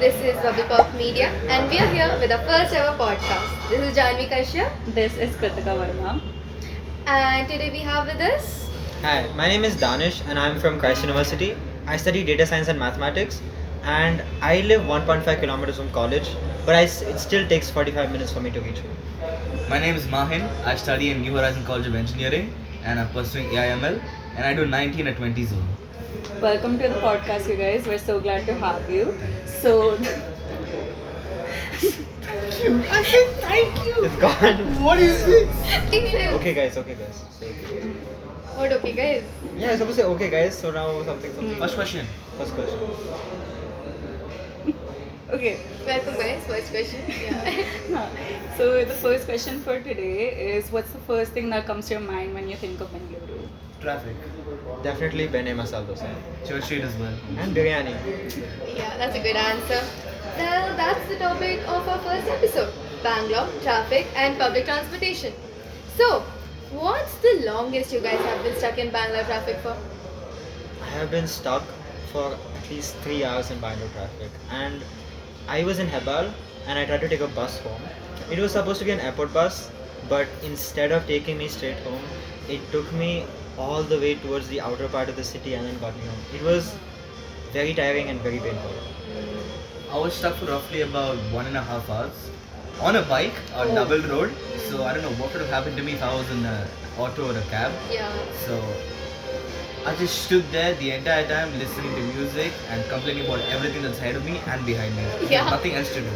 This is Bubblepop Media, and we are here with our first ever podcast. This is Janhvi Kashyap, This is Kritika Verma. and today we have with us. Hi, my name is Daanish and I'm from Christ University. I study data science and mathematics and I live 1.5 kilometers from college, but it still takes 45 minutes for me to reach home. My name is Mahin. I study in New Horizon College of Engineering and I'm pursuing AIML and I do 19 at 20 zone. Welcome to the podcast, you guys. We're so glad to have you. So, I said thank you. It's gone. What is this? Okay guys. Say okay. What okay, guys? Yeah, I supposed to say okay guys, so now something. First question. First question. okay. Welcome, guys. First question. Yeah. So, the first question for today is what's the first thing that comes to your mind when you think of Bangalore? Traffic. Definitely bene masala dosa. Church Street as well. And biryani. Yeah, that's a good answer. Well, that's the topic of our first episode: Bangalore, traffic, and public transportation. So, what's the longest you guys have been stuck in Bangalore traffic for? I have been stuck for at least 3 hours in Bangalore traffic, and I was in Hebal and I tried to take a bus home. It was supposed to be an airport bus, but instead of taking me straight home, it took me all the way towards the outer part of the city and then got me home. It was very tiring and very painful. I was stuck for roughly about 1.5 hours on a bike on double road. So I don't know what would have happened to me if I was in an auto or a cab. Yeah. So I just stood there the entire time listening to music and complaining about everything that's ahead of me and behind me. Yeah. Nothing else to do.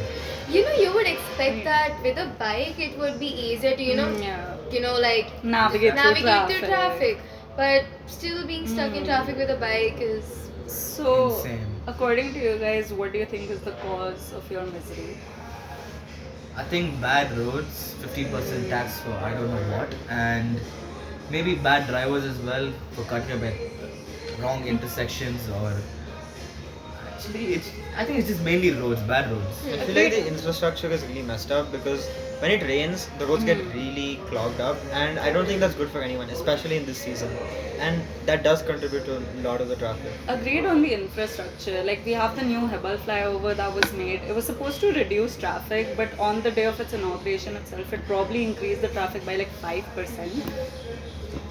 You would expect that with a bike it would be easier to, like Navigate through traffic. But still being stuck in traffic with a bike is. So, Insane. according to you guys, what do you think is the cause of your misery? I think bad roads, 15% tax for I don't know what, and maybe bad drivers as well for cutting up at wrong intersections or actually I think it's just mainly roads, bad roads. I feel like the infrastructure is really messed up because when it rains, the roads get really clogged up, and I don't think that's good for anyone, especially in this season. And that does contribute to a lot of the traffic. Agreed on the infrastructure. Like we have the new Hebal flyover that was made. It was supposed to reduce traffic, but on the day of its inauguration itself, it probably increased the traffic by like 5%.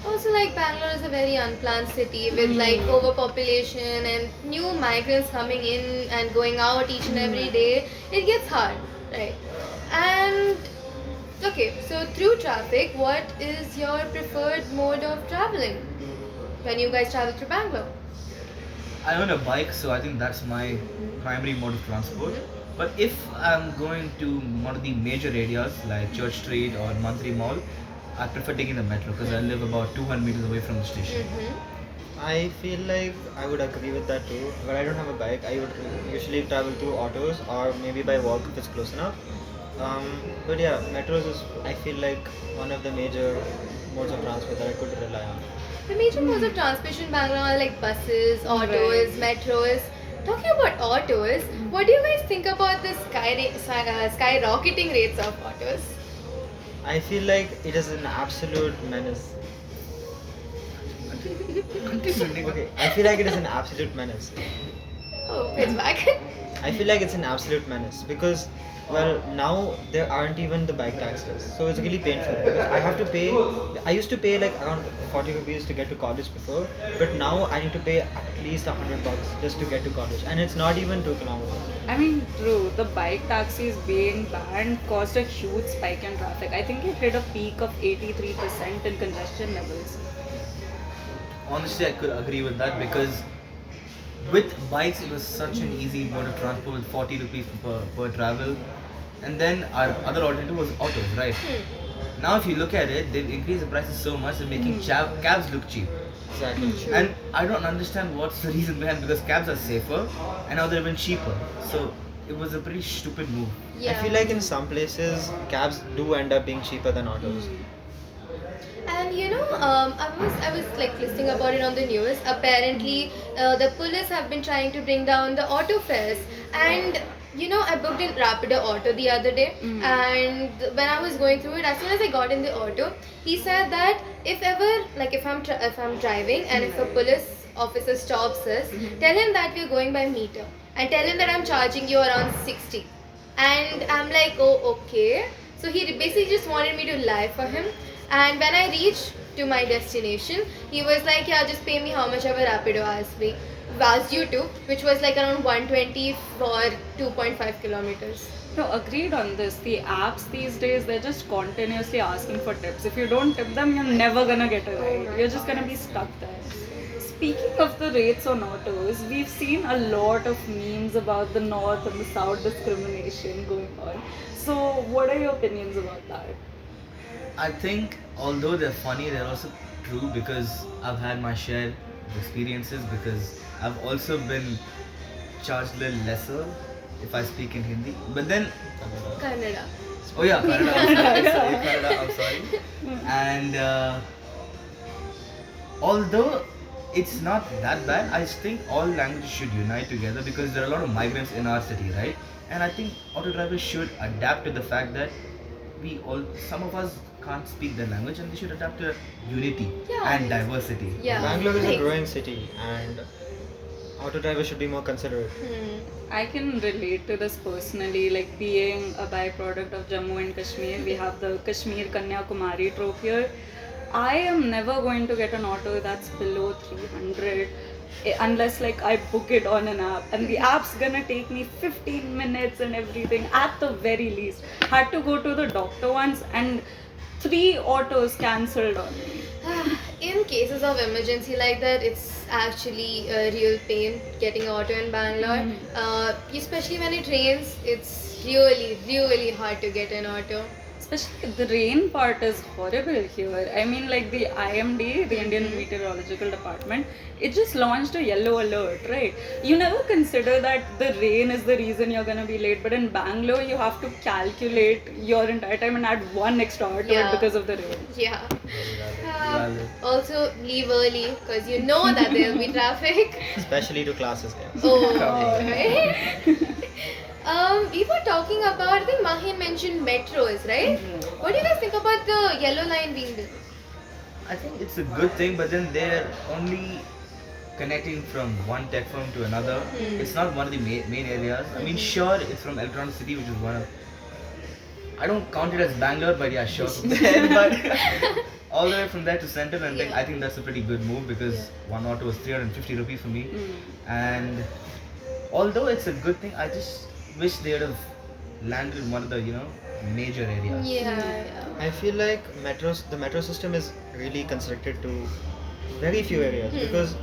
Also, like Bangalore is a very unplanned city with like overpopulation and new migrants coming in and going out each and every day. It gets hard, right? And okay, so through traffic, what is your preferred mode of traveling when you guys travel through Bangalore? I own a bike, so I think that's my primary mode of transport. But if I'm going to one of the major areas like Church Street or Mantri Mall, I prefer taking the metro because I live about 200 meters away from the station. I feel like I would agree with that too, but I don't have a bike. I would usually travel through autos or maybe by walk if it's close enough. But yeah, metros is I feel like one of the major modes of transport that I could rely on. The major modes of transportation in Bangalore are like buses, autos, metros. Talking about autos, what do you guys think about the skyrocketing rates of autos? I feel like it is an absolute menace. Okay, I feel like it is an absolute menace. Oh, it's back. I feel like it's an absolute menace because, well, now there aren't even the bike taxes, so it's really painful because I have to pay. I used to pay like around 40 rupees to get to college before, but now I need to pay at least $100 just to get to college, and it's not even 2 kilometers. I mean, true, the bike taxis being banned caused a huge spike in traffic. I think it hit a peak of 83% in congestion levels. Honestly, I could agree with that because with bikes, it was such an easy mode of transport with 40 rupees per travel. And then our other alternative was autos, right? Now, if you look at it, they've increased the prices so much they're making cabs look cheap. Exactly. And I don't understand what's the reason behind because cabs are safer and now they're even cheaper. So it was a pretty stupid move. Yeah. I feel like in some places cabs do end up being cheaper than autos. And I was like listening about it on the news. Apparently, the police have been trying to bring down the auto fares. And I booked in Rapido Auto the other day, and when I was going through it, as soon as I got in the auto, he said that if ever, like if I'm driving and if a police officer stops us, tell him that we're going by meter. and tell him that I'm charging you around 60. And I'm like, oh, okay. So he basically just wanted me to lie for him. And when I reached to my destination, he was like, yeah, just pay me how much ever Rapido asked you to, which was like around 120 for 2.5 kilometers. No, agreed on this. The apps these days, they're just continuously asking for tips. If you don't tip them, you're never gonna get a ride. You're just gonna be stuck there. Speaking of the rates on autos, we've seen a lot of memes about the north and the south discrimination going on. So, what are your opinions about that? I think although they're funny, they're also true because I've had my share of experiences because I've also been charged a little lesser if I speak in Hindi. But then, Kannada. oh yeah, Kannada, I'm sorry. And although it's not that bad, I think all languages should unite together because there are a lot of migrants in our city, right? And I think auto drivers should adapt to the fact that some of us can't speak their language and they should adapt to unity and diversity. Yeah. Bangalore is a Like- growing city, and auto drivers should be more considerate. I can relate to this personally, like being a byproduct of Jammu and Kashmir. We have the Kashmir Kanyakumari trope here. I am never going to get an auto that's below 300 unless like I book it on an app, and the app's gonna take me 15 minutes and everything at the very least. Had to go to the doctor once and 3 autos cancelled on me. In cases of emergency like that, it's actually a real pain getting an auto in Bangalore. Especially when it rains, it's really, really hard to get an auto. Especially the rain part is horrible here. I mean, like the IMD, the Indian Meteorological Department, it just launched a yellow alert, right? You never consider that the rain is the reason you're gonna be late, but in Bangalore, you have to calculate your entire time and add 1 extra hour to it because of the rain. Yeah. Valid. Also, leave early because you know that there'll be traffic. Especially to classes, guys. Oh, right. We were talking about, I think Mahin mentioned metros, right? What do you guys think about the yellow line being built? I think it's a good thing, but then they're only connecting from one tech firm to another. It's not one of the main areas. I mean, sure, it's from Electronic City, which is one of. I don't count it as Bangalore, but yeah, sure from there. But all the way from there to Central, and I think that's a pretty good move because one auto was 350 rupees for me. And although it's a good thing, I just wish they would have landed in one of the major areas. Yeah. I feel like the metro system is really constricted to very few areas because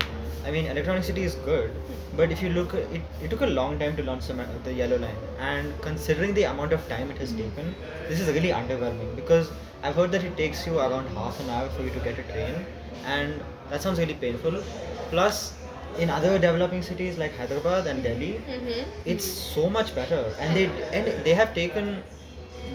I mean Electronic City is good, but if you look, it took a long time to launch the yellow line, and considering the amount of time it has taken, this is really underwhelming because I've heard that it takes you around half an hour for you to get a train, and that sounds really painful. Plus, in other developing cities like Hyderabad and Delhi, it's so much better, and they have taken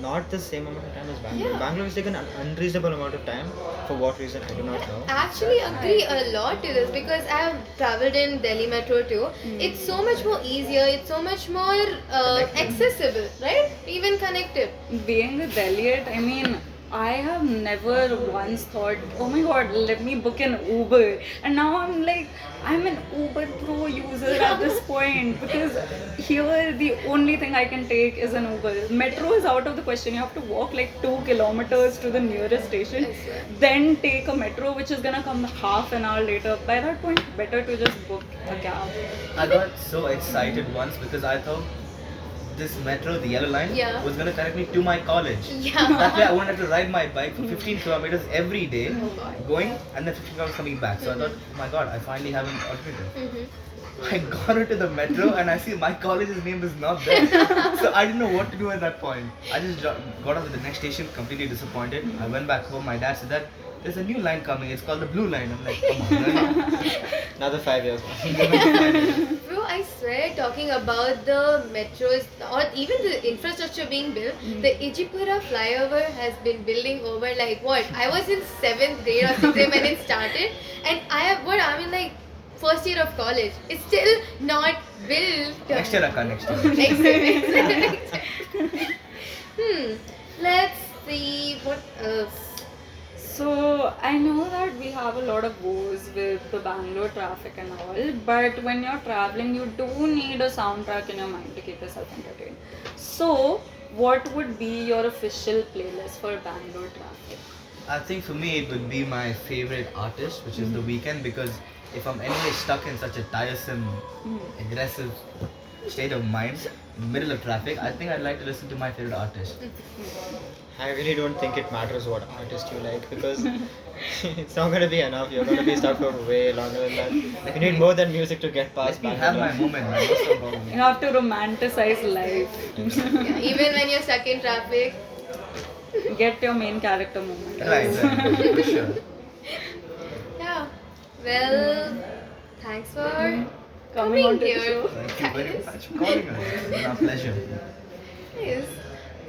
not the same amount of time as Bangalore. Yeah. Bangalore has taken an unreasonable amount of time. For what reason, I do not know. Actually agree a lot to this because I have traveled in Delhi Metro too. It's so much more easier, it's so much more accessible, right? Even connected. Being a Delhiite, I mean, I have never once thought, oh my god, let me book an Uber. And now I'm like, I'm an Uber Pro user at this point because here the only thing I can take is an Uber. Metro is out of the question. You have to walk like 2 kilometers to the nearest station, then take a metro which is gonna come half an hour later. By that point, better to just book a cab. I got so excited once because I thought this metro, the yellow line, was gonna connect me to my college. Yeah. That way I won't have to ride my bike for 15 kilometers every day, going and then 15 kilometers coming back. So I thought, oh my god, I finally have an alternative. I got into the metro and I see my college's name is not there. So I didn't know what to do at that point. I just got off at the next station, completely disappointed. I went back home. My dad said that there's a new line coming. It's called the blue line. I'm like, come on. Another 5 years. Bro, I swear, talking about the metros or even the infrastructure being built, the Ijipura flyover has been building over like what? I was in 7th grade or 6th grade when it started, and I'm in like first year of college. It's still not built. Next year, Akka, next year. Next year. Let's see what else. So I know that we have a lot of woes with the Bangalore traffic and all, but when you're traveling, you do need a soundtrack in your mind to keep yourself entertained. So, what would be your official playlist for Bangalore traffic? I think for me it would be my favorite artist, which is The Weeknd, because if I'm anyway stuck in such a tiresome, aggressive state of mind, in the middle of traffic, I think I'd like to listen to my favorite artist. I really don't think it matters what artist you like because it's not going to be enough. You're going to be stuck for way longer than that. You need more than music to get past Let me have Bangalore. my moment, man. What's the problem? You have to romanticize life. Yeah, even when you're stuck in traffic. Get your main character moment. Right, for sure. Yeah. Well, thanks for Coming on to the here. show. Thank you very much for calling us. It's been our pleasure. Yes.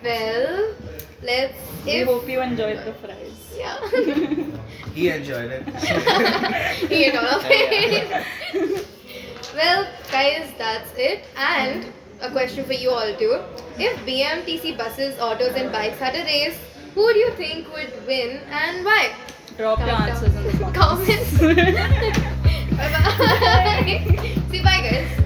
Well, let's. We hope you enjoyed the fries. Yeah. He enjoyed it. He ate all of it. Well, guys, that's it. And a question for you all too. If BMTC buses, autos, and bikes had a race, who do you think would win and why? Drop your Comment answers in the down. comments. Comments. Bye bye. See, bye, guys.